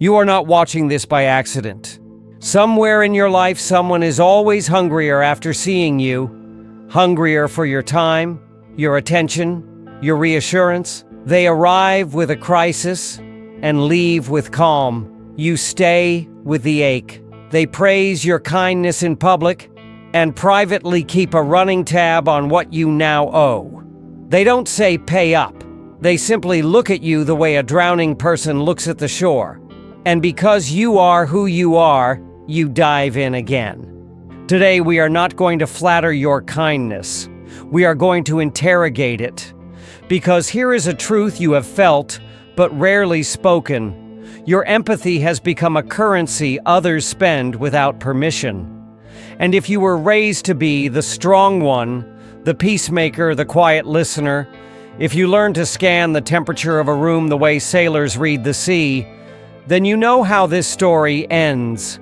You are not watching this by accident. Somewhere in your life, someone is always hungrier after seeing you, hungrier for your time, your attention, your reassurance. They arrive with a crisis and leave with calm. You stay with the ache. They praise your kindness in public and privately keep a running tab on what you now owe. They don't say pay up. They simply look at you the way a drowning person looks at the shore. And because you are who you are, you dive in again. Today, we are not going to flatter your kindness. We are going to interrogate it. Because here is a truth you have felt, but rarely spoken. Your empathy has become a currency others spend without permission. And if you were raised to be the strong one, the peacemaker, the quiet listener, if you learn to scan the temperature of a room the way sailors read the sea, then you know how this story ends.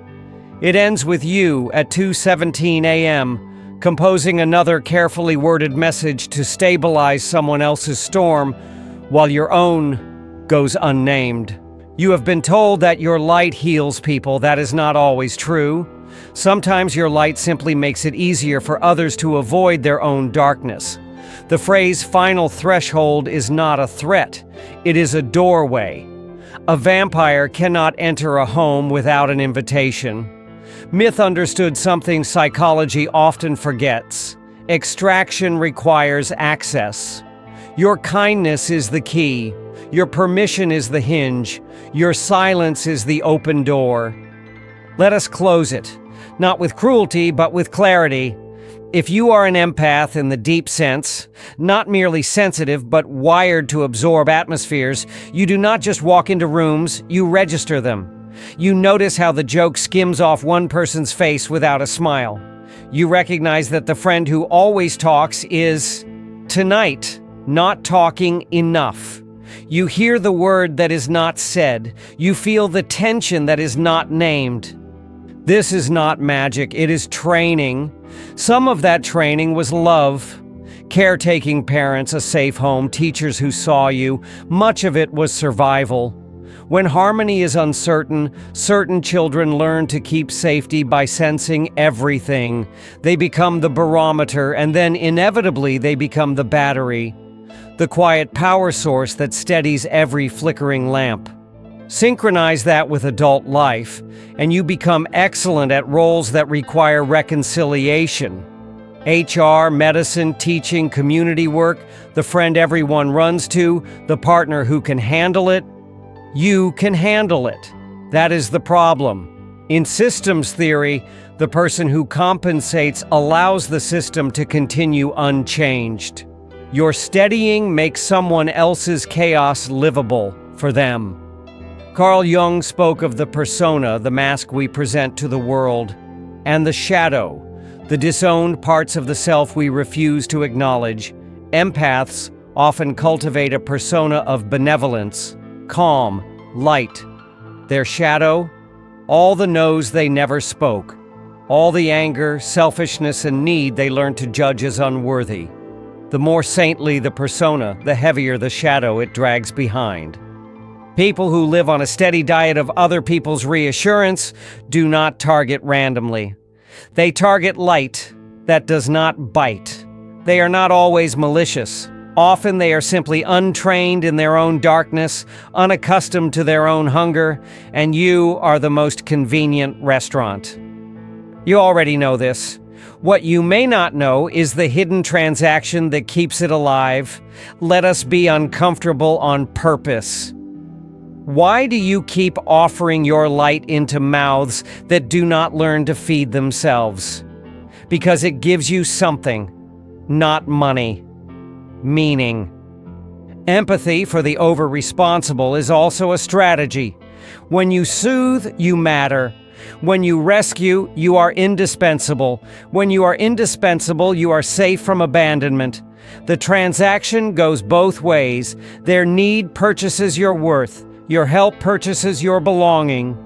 It ends with you at 2:17 a.m., composing another carefully worded message to stabilize someone else's storm while your own goes unnamed. You have been told that your light heals people. That is not always true. Sometimes your light simply makes it easier for others to avoid their own darkness. The phrase final threshold is not a threat. It is a doorway. A vampire cannot enter a home without an invitation. Myth understood something psychology often forgets. Extraction requires access. Your kindness is the key. Your permission is the hinge. Your silence is the open door. Let us close it, not with cruelty, but with clarity. If you are an empath in the deep sense, not merely sensitive, but wired to absorb atmospheres, you do not just walk into rooms, you register them. You notice how the joke skims off one person's face without a smile. You recognize that the friend who always talks is, tonight, not talking enough. You hear the word that is not said. You feel the tension that is not named. This is not magic, it is training. Some of that training was love. Caretaking parents, a safe home, teachers who saw you. Much of it was survival. When harmony is uncertain, certain children learn to keep safety by sensing everything. They become the barometer, and then inevitably they become the battery, the quiet power source that steadies every flickering lamp. Synchronize that with adult life, and you become excellent at roles that require reconciliation. HR, medicine, teaching, community work, the friend everyone runs to, the partner who can handle it. You can handle it. That is the problem. In systems theory, the person who compensates allows the system to continue unchanged. Your steadying makes someone else's chaos livable for them. Carl Jung spoke of the persona, the mask we present to the world, and the shadow, the disowned parts of the self we refuse to acknowledge. Empaths often cultivate a persona of benevolence, calm, light. Their shadow, all the no's they never spoke, all the anger, selfishness, and need they learned to judge as unworthy. The more saintly the persona, the heavier the shadow it drags behind. People who live on a steady diet of other people's reassurance do not target randomly. They target light that does not bite. They are not always malicious. Often they are simply untrained in their own darkness, unaccustomed to their own hunger, and you are the most convenient restaurant. You already know this. What you may not know is the hidden transaction that keeps it alive. Let us be uncomfortable on purpose. Why do you keep offering your light into mouths that do not learn to feed themselves? Because it gives you something, not money. Meaning. Empathy for the over-responsible is also a strategy. When you soothe, you matter. When you rescue, you are indispensable. When you are indispensable, you are safe from abandonment. The transaction goes both ways. Their need purchases your worth. Your help purchases your belonging.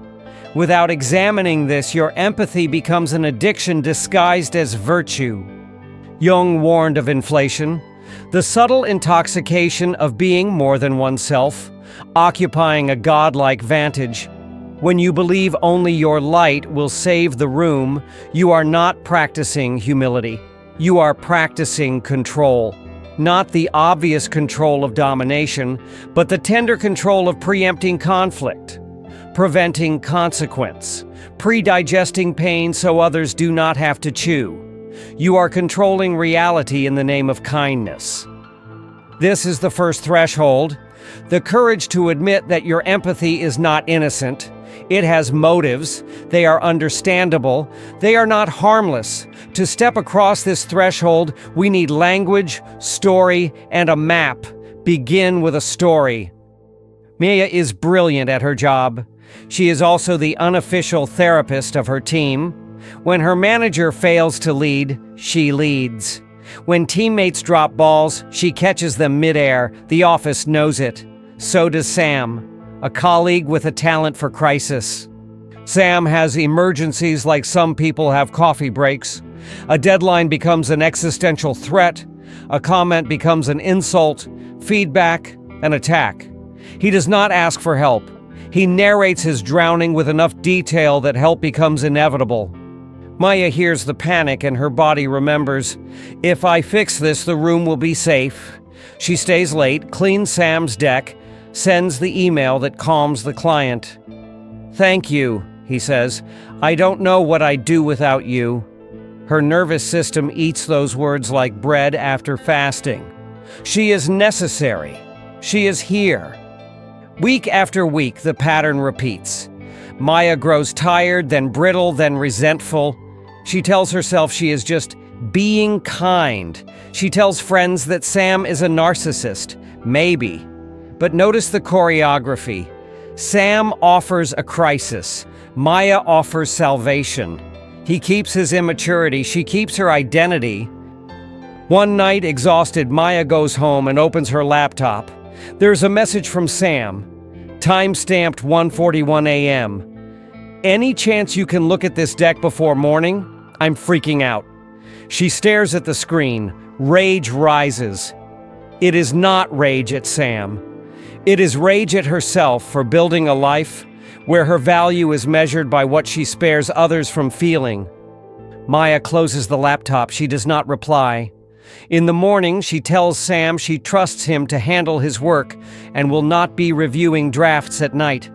Without examining this, your empathy becomes an addiction disguised as virtue. Jung warned of inflation, the subtle intoxication of being more than oneself, occupying a godlike vantage. When you believe only your light will save the room, you are not practicing humility. You are practicing control. Not the obvious control of domination, but the tender control of preempting conflict, preventing consequence, pre-digesting pain so others do not have to chew. You are controlling reality in the name of kindness. This is the first threshold, the courage to admit that your empathy is not innocent. It has motives. They are understandable. They are not harmless. To step across this threshold, we need language, story, and a map. Begin with a story. Maya is brilliant at her job. She is also the unofficial therapist of her team. When her manager fails to lead, she leads. When teammates drop balls, she catches them midair. The office knows it. So does Sam, a colleague with a talent for crisis. Sam has emergencies like some people have coffee breaks. A deadline becomes an existential threat. A comment becomes an insult. Feedback, an attack. He does not ask for help. He narrates his drowning with enough detail that help becomes inevitable. Maya hears the panic and her body remembers, if I fix this, the room will be safe. She stays late, cleans Sam's deck, sends the email that calms the client. Thank you, he says. I don't know what I'd do without you. Her nervous system eats those words like bread after fasting. She is necessary. She is here. Week after week, the pattern repeats. Maya grows tired, then brittle, then resentful. She tells herself she is just being kind. She tells friends that Sam is a narcissist. Maybe. But notice the choreography. Sam offers a crisis. Maya offers salvation. He keeps his immaturity. She keeps her identity. One night, exhausted, Maya goes home and opens her laptop. There's a message from Sam. Time-stamped 1:41 a.m. Any chance you can look at this deck before morning? I'm freaking out. She stares at the screen. Rage rises. It is not rage at Sam. It is rage at herself for building a life where her value is measured by what she spares others from feeling. Maya closes the laptop. She does not reply. In the morning, she tells Sam she trusts him to handle his work and will not be reviewing drafts at night.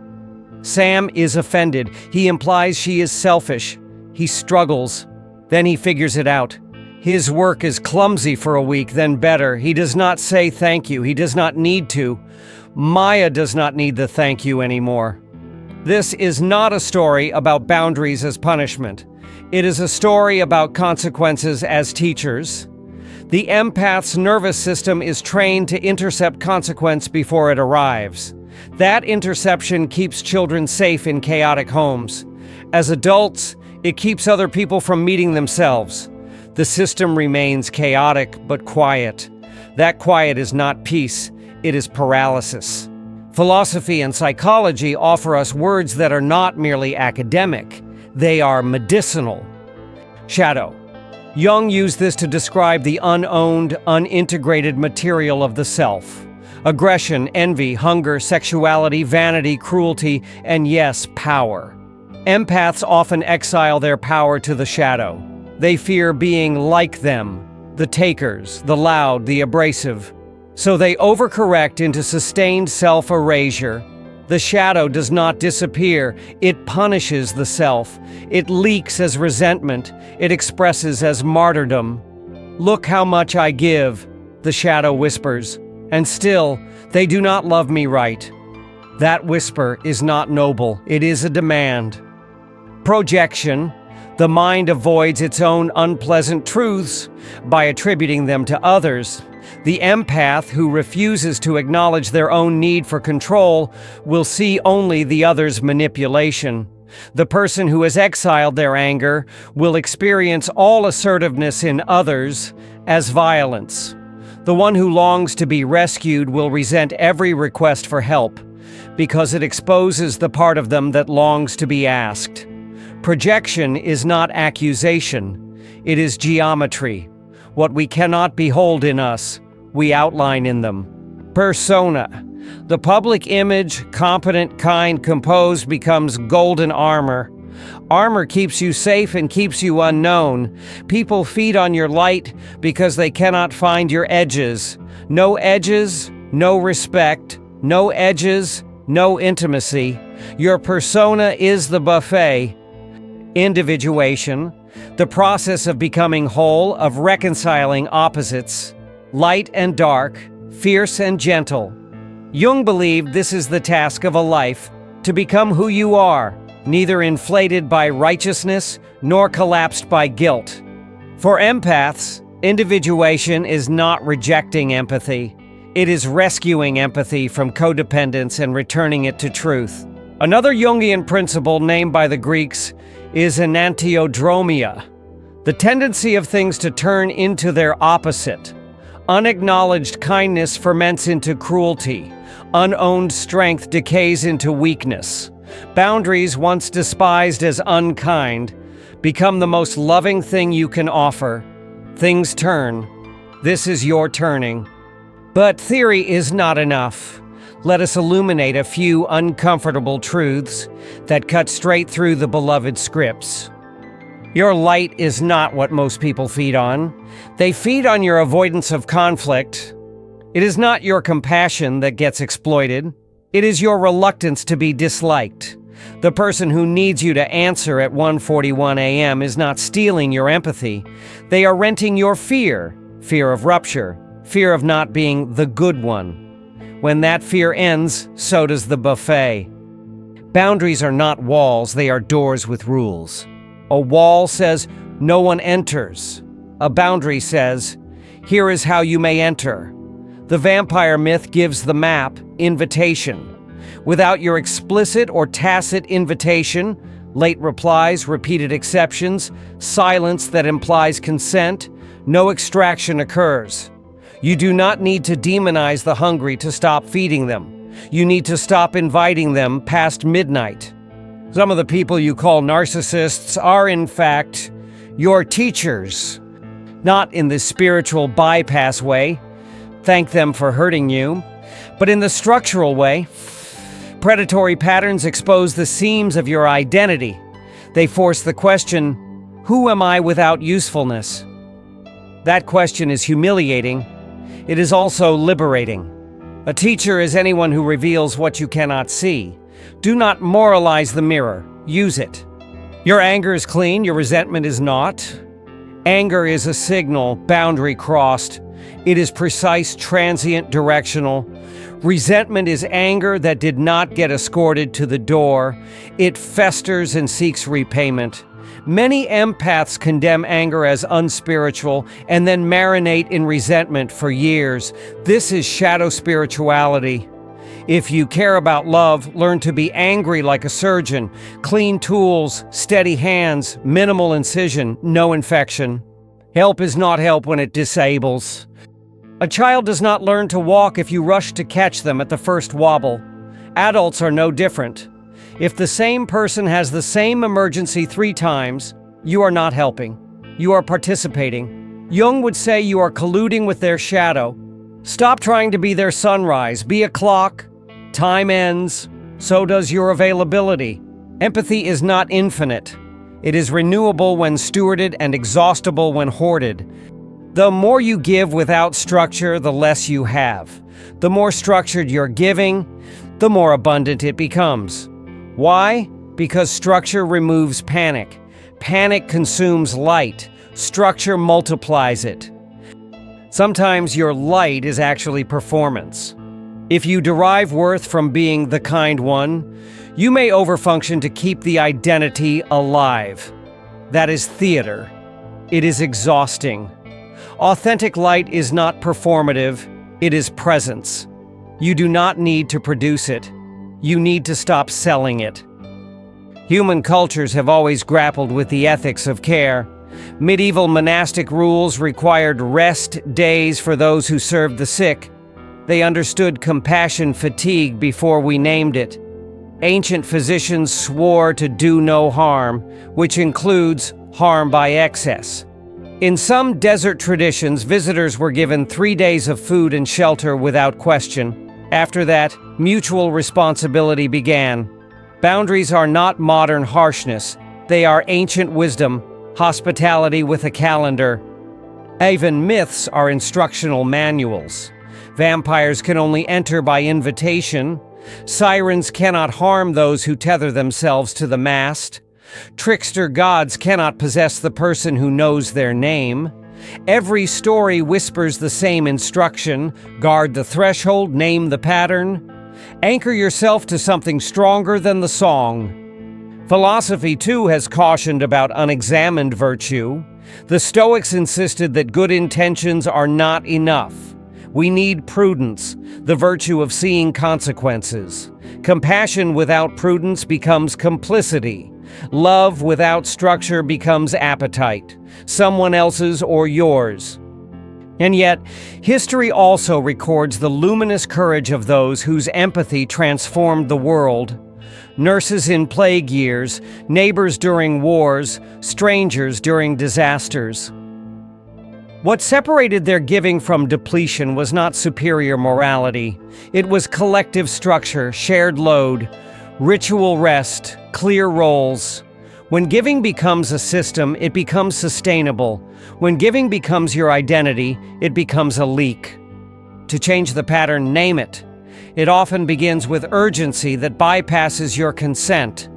Sam is offended. He implies she is selfish. He struggles. Then he figures it out. His work is clumsy for a week, then better. He does not say thank you. He does not need to. Maya does not need the thank you anymore. This is not a story about boundaries as punishment. It is a story about consequences as teachers. The empath's nervous system is trained to intercept consequence before it arrives. That interception keeps children safe in chaotic homes. As adults, it keeps other people from meeting themselves. The system remains chaotic but quiet. That quiet is not peace, it is paralysis. Philosophy and psychology offer us words that are not merely academic. They are medicinal. Shadow. Jung used this to describe the unowned, unintegrated material of the self. Aggression, envy, hunger, sexuality, vanity, cruelty, and yes, power. Empaths often exile their power to the shadow. They fear being like them, the takers, the loud, the abrasive. So they overcorrect into sustained self-erasure. The shadow does not disappear. It punishes the self. It leaks as resentment. It expresses as martyrdom. Look how much I give, the shadow whispers. And still, they do not love me right. That whisper is not noble. It is a demand. Projection. The mind avoids its own unpleasant truths by attributing them to others. The empath who refuses to acknowledge their own need for control will see only the other's manipulation. The person who has exiled their anger will experience all assertiveness in others as violence. The one who longs to be rescued will resent every request for help because it exposes the part of them that longs to be asked. Projection is not accusation, it is geometry. What we cannot behold in us, we outline in them. Persona. The public image, competent, kind, composed, becomes golden armor. Armor keeps you safe and keeps you unknown. People feed on your light because they cannot find your edges. No edges, no respect. No edges, no intimacy. Your persona is the buffet. Individuation, the process of becoming whole, of reconciling opposites, light and dark, fierce and gentle. Jung believed this is the task of a life, to become who you are, neither inflated by righteousness nor collapsed by guilt. For empaths, individuation is not rejecting empathy. It is rescuing empathy from codependence and returning it to truth. Another Jungian principle named by the Greeks is enantiodromia, the tendency of things to turn into their opposite. Unacknowledged kindness ferments into cruelty. Unowned strength decays into weakness. Boundaries, once despised as unkind, become the most loving thing you can offer. Things turn. This is your turning. But theory is not enough. Let us illuminate a few uncomfortable truths that cut straight through the beloved scripts. Your light is not what most people feed on. They feed on your avoidance of conflict. It is not your compassion that gets exploited. It is your reluctance to be disliked. The person who needs you to answer at 1:41 a.m. is not stealing your empathy. They are renting your fear. Fear of rupture. Fear of not being the good one. When that fear ends, so does the buffet. Boundaries are not walls, they are doors with rules. A wall says, no one enters. A boundary says, here is how you may enter. The vampire myth gives the map, invitation. Without your explicit or tacit invitation, late replies, repeated exceptions, silence that implies consent, no extraction occurs. You do not need to demonize the hungry to stop feeding them. You need to stop inviting them past midnight. Some of the people you call narcissists are, in fact, your teachers. Not in the spiritual bypass way, thank them for hurting you, but in the structural way. Predatory patterns expose the seams of your identity. They force the question, who am I without usefulness? That question is humiliating. It is also liberating. A teacher is anyone who reveals what you cannot see. Do not moralize the mirror. Use it. Your anger is clean, your resentment is not. Anger is a signal, boundary crossed. It is precise, transient, directional. Resentment is anger that did not get escorted to the door. It festers and seeks repayment. Many empaths condemn anger as unspiritual and then marinate in resentment for years. This is shadow spirituality. If you care about love, learn to be angry like a surgeon. Clean tools, steady hands, minimal incision, no infection. Help is not help when it disables. A child does not learn to walk if you rush to catch them at the first wobble. Adults are no different. If the same person has the same emergency 3 times, you are not helping. You are participating. Jung would say you are colluding with their shadow. Stop trying to be their sunrise. Be a clock. Time ends. So does your availability. Empathy is not infinite. It is renewable when stewarded and exhaustible when hoarded. The more you give without structure, the less you have. The more structured you're giving, the more abundant it becomes. Why? Because structure removes panic. Panic consumes light. Structure multiplies it. Sometimes your light is actually performance. If you derive worth from being the kind one, you may overfunction to keep the identity alive. That is theater. It is exhausting. Authentic light is not performative, it is presence. You do not need to produce it. You need to stop selling it. Human cultures have always grappled with the ethics of care. Medieval monastic rules required rest days for those who served the sick. They understood compassion fatigue before we named it. Ancient physicians swore to do no harm, which includes harm by excess. In some desert traditions, visitors were given 3 days of food and shelter without question. After that, mutual responsibility began. Boundaries are not modern harshness. They are ancient wisdom, hospitality with a calendar. Even myths are instructional manuals. Vampires can only enter by invitation. Sirens cannot harm those who tether themselves to the mast. Trickster gods cannot possess the person who knows their name. Every story whispers the same instruction: guard the threshold, name the pattern. Anchor yourself to something stronger than the song. Philosophy, too, has cautioned about unexamined virtue. The Stoics insisted that good intentions are not enough. We need prudence, the virtue of seeing consequences. Compassion without prudence becomes complicity. Love without structure becomes appetite, someone else's or yours. And yet, history also records the luminous courage of those whose empathy transformed the world. Nurses in plague years, neighbors during wars, strangers during disasters. What separated their giving from depletion was not superior morality. It was collective structure, shared load, ritual rest, clear roles. When giving becomes a system, it becomes sustainable. When giving becomes your identity, it becomes a leak. To change the pattern, name it. It often begins with urgency that bypasses your consent.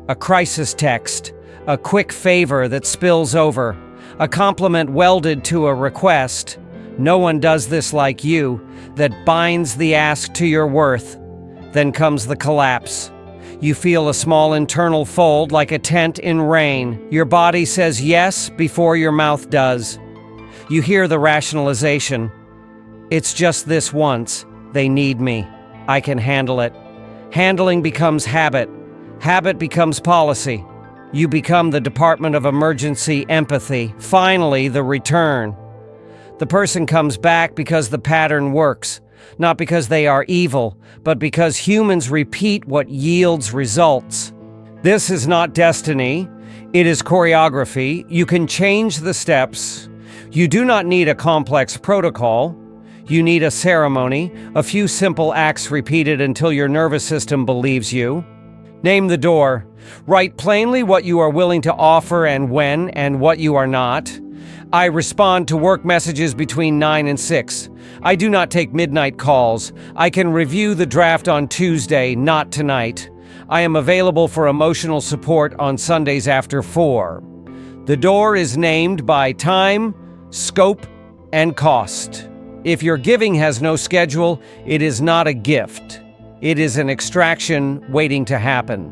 A crisis text, a quick favor that spills over, a compliment welded to a request. No one does this like you, that binds the ask to your worth. Then comes the collapse. You feel a small internal fold like a tent in rain. Your body says yes before your mouth does. You hear the rationalization. It's just this once. They need me. I can handle it. Handling becomes habit. Habit becomes policy. You become the Department of Emergency Empathy. Finally, the return. The person comes back because the pattern works. Not because they are evil, but because humans repeat what yields results. This is not destiny. It is choreography. You can change the steps. You do not need a complex protocol. You need a ceremony, a few simple acts repeated until your nervous system believes you. Name the door. Write plainly what you are willing to offer and when, and what you are not. I respond to work messages between 9 and 6. I do not take midnight calls. I can review the draft on Tuesday, not tonight. I am available for emotional support on Sundays after 4. The door is named by time, scope, and cost. If your giving has no schedule, it is not a gift. It is an extraction waiting to happen.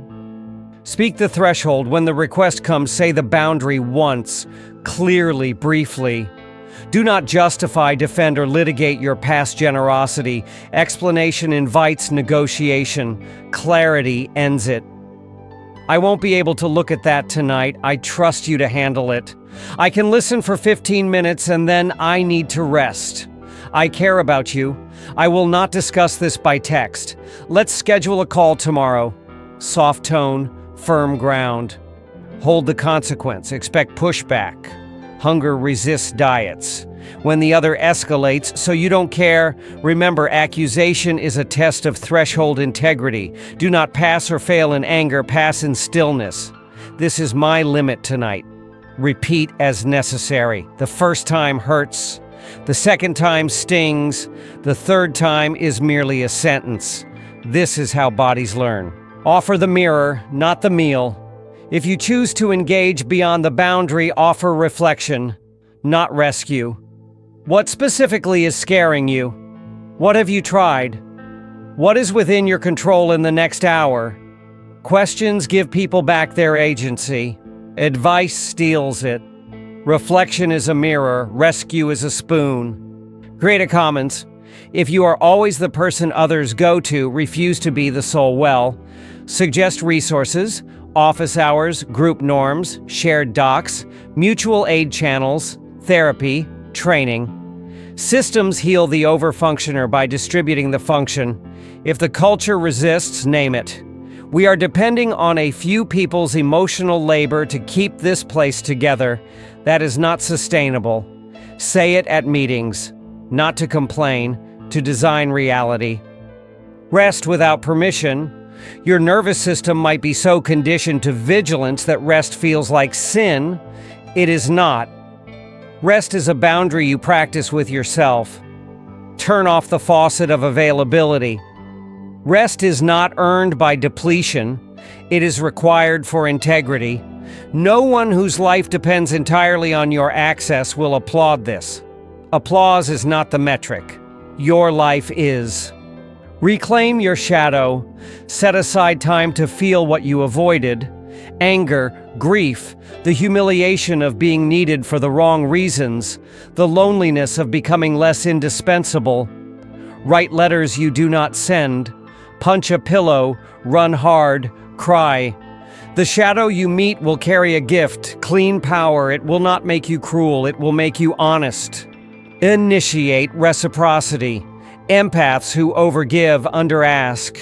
Speak the threshold. When the request comes, say the boundary once, clearly, briefly. Do not justify, defend, or litigate your past generosity. Explanation invites negotiation. Clarity ends it. I won't be able to look at that tonight. I trust you to handle it. I can listen for 15 minutes and then I need to rest. I care about you. I will not discuss this by text. Let's schedule a call tomorrow. Soft tone, firm ground. Hold the consequence. Expect pushback. Hunger resists diets. When the other escalates, so you don't care, remember accusation is a test of threshold integrity. Do not pass or fail in anger, pass in stillness. This is my limit tonight. Repeat as necessary. The first time hurts. The second time stings. The third time is merely a sentence. This is how bodies learn. Offer the mirror, not the meal. If you choose to engage beyond the boundary, offer reflection, not rescue. What specifically is scaring you? What have you tried? What is within your control in the next hour? Questions give people back their agency. Advice steals it. Reflection is a mirror. Rescue is a spoon. Creative Commons. If you are always the person others go to, refuse to be the sole well. Suggest resources, office hours, group norms, shared docs, mutual aid channels, therapy, training. Systems heal the overfunctioner by distributing the function. If the culture resists, name it. We are depending on a few people's emotional labor to keep this place together. That is not sustainable. Say it at meetings, not to complain, to design reality. Rest without permission. Your nervous system might be so conditioned to vigilance that rest feels like sin. It is not. Rest is a boundary you practice with yourself. Turn off the faucet of availability. Rest is not earned by depletion. It is required for integrity. No one whose life depends entirely on your access will applaud this. Applause is not the metric. Your life is. Reclaim your shadow. Set aside time to feel what you avoided. Anger, grief, the humiliation of being needed for the wrong reasons, the loneliness of becoming less indispensable. Write letters you do not send. Punch a pillow, run hard, cry. The shadow you meet will carry a gift, clean power. It will not make you cruel, it will make you honest. Initiate reciprocity. Empaths who overgive underask.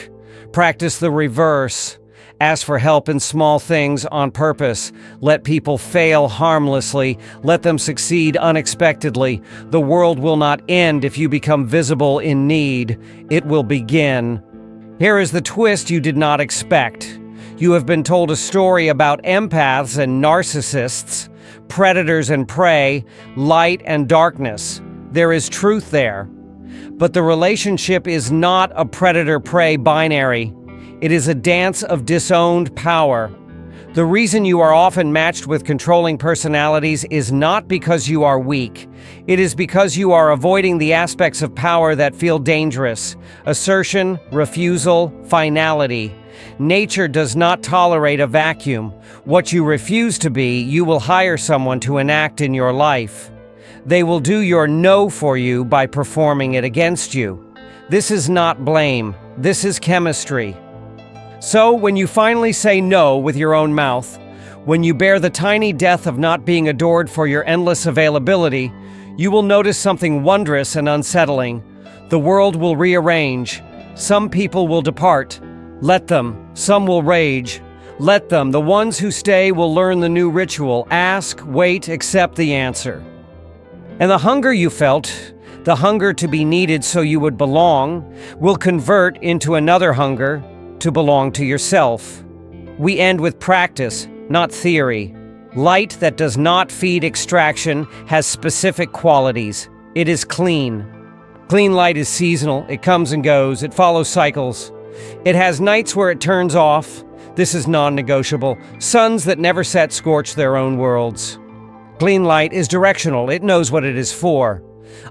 Practice the reverse. Ask for help in small things on purpose. Let people fail harmlessly. Let them succeed unexpectedly. The world will not end if you become visible in need. It will begin. Here is the twist you did not expect. You have been told a story about empaths and narcissists, predators and prey, light and darkness. There is truth there. But the relationship is not a predator-prey binary. It is a dance of disowned power. The reason you are often matched with controlling personalities is not because you are weak. It is because you are avoiding the aspects of power that feel dangerous. Assertion, refusal, finality. Nature does not tolerate a vacuum. What you refuse to be, you will hire someone to enact in your life. They will do your no for you by performing it against you. This is not blame. This is chemistry. So, when you finally say no with your own mouth, when you bear the tiny death of not being adored for your endless availability, you will notice something wondrous and unsettling. The world will rearrange. Some people will depart. Let them. Some will rage. Let them. The ones who stay will learn the new ritual. Ask, wait, accept the answer. And the hunger you felt, the hunger to be needed so you would belong, will convert into another hunger to belong to yourself. We end with practice, not theory. Light that does not feed extraction has specific qualities. It is clean. Clean light is seasonal. It comes and goes. It follows cycles. It has nights where it turns off. This is non-negotiable. Suns that never set scorch their own worlds. Clean light is directional. It knows what it is for.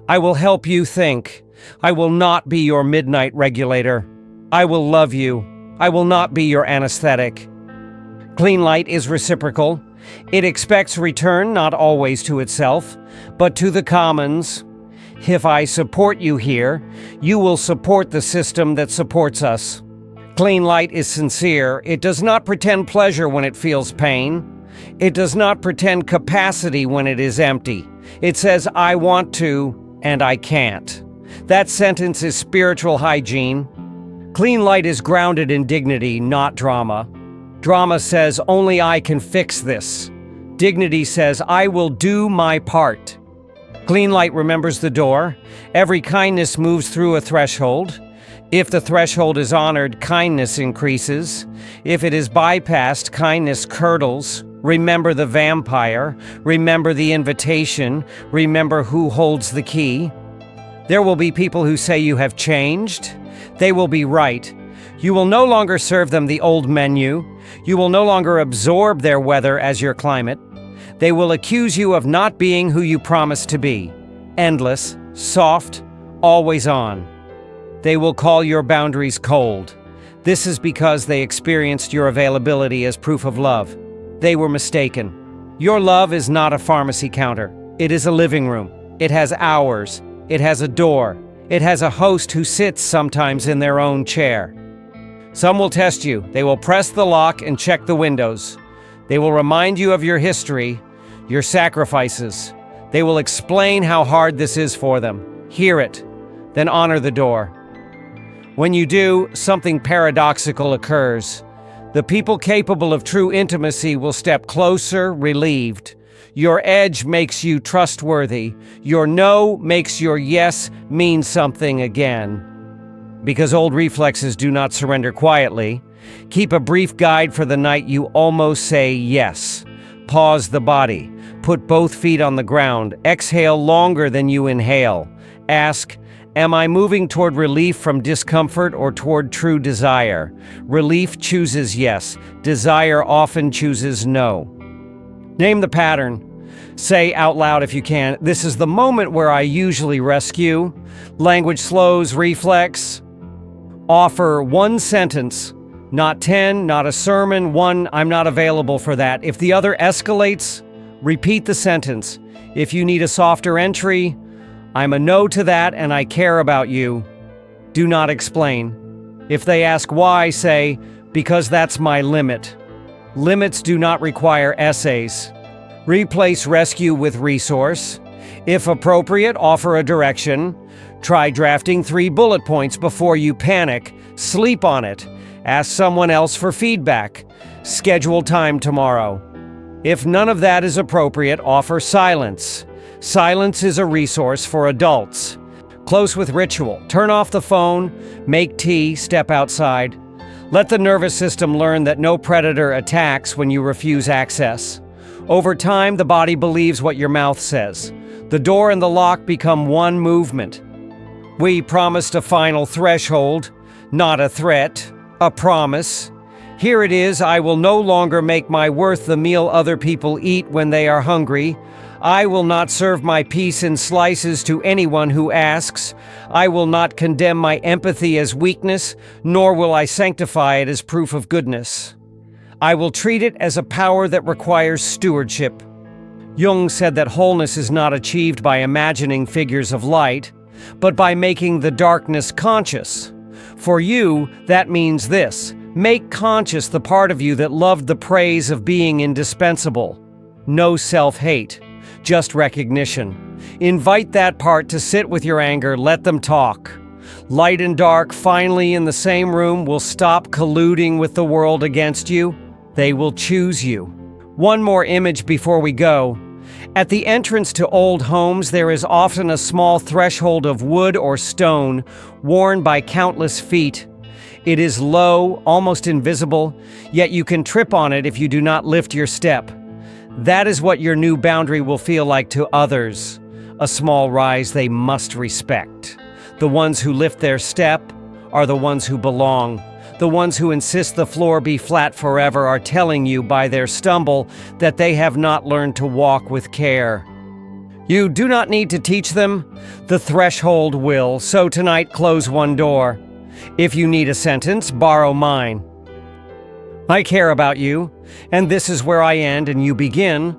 I will help you think. I will not be your midnight regulator. I will love you. I will not be your anesthetic. Clean light is reciprocal. It expects return not always to itself, but to the commons. If I support you here, you will support the system that supports us. Clean light is sincere. It does not pretend pleasure when it feels pain. It does not pretend capacity when it is empty. It says, I want to, and I can't. That sentence is spiritual hygiene. Clean light is grounded in dignity, not drama. Drama says, only I can fix this. Dignity says, I will do my part. Clean light remembers the door. Every kindness moves through a threshold. If the threshold is honored, kindness increases. If it is bypassed, kindness curdles. Remember the vampire. Remember the invitation. Remember who holds the key. There will be people who say you have changed. They will be right. You will no longer serve them the old menu. You will no longer absorb their weather as your climate. They will accuse you of not being who you promised to be. Endless, soft, always on. They will call your boundaries cold. This is because they experienced your availability as proof of love. They were mistaken. Your love is not a pharmacy counter. It is a living room. It has hours. It has a door. It has a host who sits sometimes in their own chair. Some will test you. They will press the lock and check the windows. They will remind you of your history, your sacrifices. They will explain how hard this is for them. Hear it, then honor the door. When you do, something paradoxical occurs. The people capable of true intimacy will step closer, relieved. Your edge makes you trustworthy. Your no makes your yes mean something again. because old reflexes do not surrender quietly. Keep a brief guide for the night you almost say yes. Pause the body. Put both feet on the ground. Exhale longer than you inhale. Ask, am I moving toward relief from discomfort or toward true desire? Relief chooses yes. Desire often chooses no. Name the pattern. Say out loud if you can, this is the moment where I usually rescue. Language slows, reflex. Offer one sentence, not 10, not a sermon. One, I'm not available for that. If the other escalates, repeat the sentence. If you need a softer entry, I'm a no to that and I care about you. Do not explain. If they ask why, say, because that's my limit. Limits do not require essays. Replace rescue with resource. If appropriate, offer a direction. Try drafting 3 bullet points before you panic. Sleep on it. Ask someone else for feedback. Schedule time tomorrow. If none of that is appropriate, offer silence. Silence is a resource for adults. Close with ritual. Turn off the phone, make tea, step outside. Let the nervous system learn that no predator attacks when you refuse access. Over time, the body believes what your mouth says. The door and the lock become one movement. We promised a final threshold, not a threat, a promise. Here it is, I will no longer make my worth the meal other people eat when they are hungry. I will not serve my peace in slices to anyone who asks. I will not condemn my empathy as weakness, nor will I sanctify it as proof of goodness. I will treat it as a power that requires stewardship. Jung said that wholeness is not achieved by imagining figures of light, but by making the darkness conscious. For you, that means this: make conscious the part of you that loved the praise of being indispensable. No self-hate, just recognition. Invite that part to sit with your anger, let them talk. Light and dark, finally in the same room, will stop colluding with the world against you. They will choose you. One more image before we go. At the entrance to old homes, there is often a small threshold of wood or stone worn by countless feet. It is low, almost invisible, yet you can trip on it if you do not lift your step. That is what your new boundary will feel like to others. A small rise they must respect. The ones who lift their step are the ones who belong. The ones who insist the floor be flat forever are telling you by their stumble that they have not learned to walk with care. You do not need to teach them. The threshold will. So tonight, close one door. If you need a sentence, borrow mine. I care about you, and this is where I end and you begin.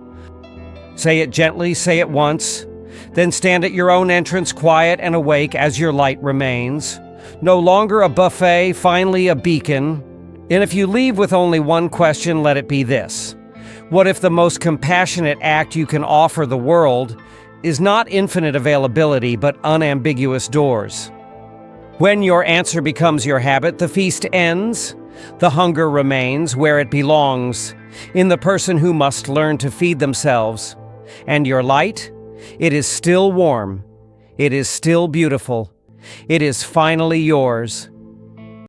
Say it gently, say it once. Then stand at your own entrance, quiet and awake as your light remains. No longer a buffet, finally a beacon. And if you leave with only one question, let it be this: what if the most compassionate act you can offer the world is not infinite availability, but unambiguous doors? When your answer becomes your habit, the feast ends. The hunger remains where it belongs, in the person who must learn to feed themselves. And your light? It is still warm. It is still beautiful. It is finally yours.